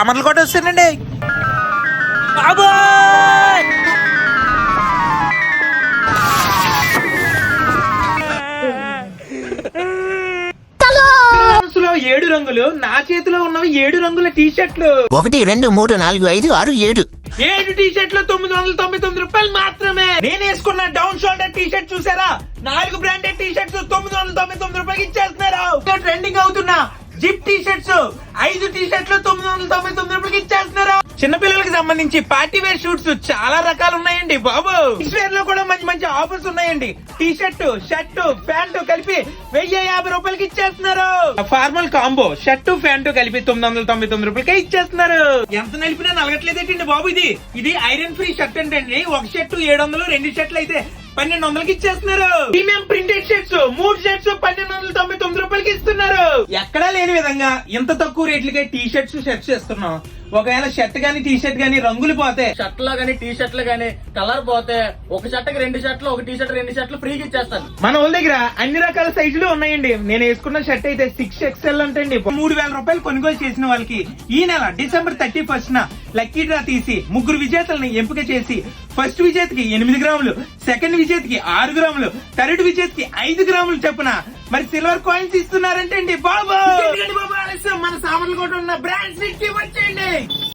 అమర్లు కూడా వస్తానండి. ఏడు రంగులు, నా చేతిలో ఉన్నవి 7 రంగుల టీ షర్ట్లు. 1 2 3 4 5 6 7 7 టీ షర్ట్లు 999 రూపాయలు మాత్రమే. నేను వేసుకున్న డౌన్ షోల్డర్ టీ షర్ట్ చూసారా, 4 బ్రాండెడ్ టీ షర్ట్స్ 999 రూపాయలకి ఇచ్చేస్తున్నారు. ట్రెండింగ్ అవుతున్నా జిప్ టీ షర్ట్స్ 5 టీ షర్ట్లు 999 రూపాయలకి ఇచ్చేస్తున్నారు. చిన్నపిల్లలకి సంబంధించి పార్టీ వేర్ షూట్స్ చాలా రకాలు ఉన్నాయండి బాబు. వేర్ లో కూడా మంచి మంచి ఆఫర్స్ ఉన్నాయండి. టీ షర్ట్, షర్ట్, ప్యాంట్ కలిపి 1050 రూపాయలకి ఇచ్చేస్తున్నారు. ఫార్మల్ కాంబో షర్ట్, ప్యాంట్ కలిపి 999 రూపాయలకి ఇచ్చేస్తున్నారు. ఎంత నలిపినా నలగట్లేదేంటండి బాబు. ఇది ఐరన్ ఫ్రీ షర్ట్ అంటండి. ఒక షర్ట్ 700, 2 షర్ట్లు అయితే 1200కి ఇచ్చేస్తున్నారు. ప్రీమియం ప్రింటెడ్ షర్ట్స్ 3 షర్ట్స్ 1299 రూపాయలకి ఇస్తున్నారు. ఎక్కడా లేని విధంగా ఇంత తక్కువ రేట్లకే టీ షర్ట్స్, షర్ట్స్ ఇస్తున్నాం. ఒకవేళ షర్ట్ గానీ టీ షర్ట్ గానీ రంగులు పోతే, షర్ట్ లో గానీ టీ షర్ట్లు గానీ కలర్ పోతే ఒక షర్ట్ కి 2 షర్ట్లు, ఒక టీ షర్ట్ 2 షర్ట్లు ఫ్రీగా ఇచ్చేస్తాను. మన వాళ్ళ దగ్గర అన్ని రకాల సైజులు ఉన్నాయండి. నేను వేసుకున్న షర్ట్ అయితే 6XL అంటండి. 3000 రూపాయలు కొనుగోలు చేసిన వాళ్ళకి ఈ నెల డిసెంబర్ 31న లక్కీ డ్రా తీసి 3 విజేతల్ని ఎంపిక చేసి, ఫస్ట్ విజేతకి 8 గ్రాములు, సెకండ్ విజేతకి 6 గ్రాములు, థర్డ్ విజేతకి 5 గ్రాములు చెప్పున మరి సిల్వర్ కాయిన్స్ ఇస్తున్నారంటే అండి బాబు. మన సామాన్లు కూడా ఉన్న బ్రాండ్స్ వచ్చేయండి.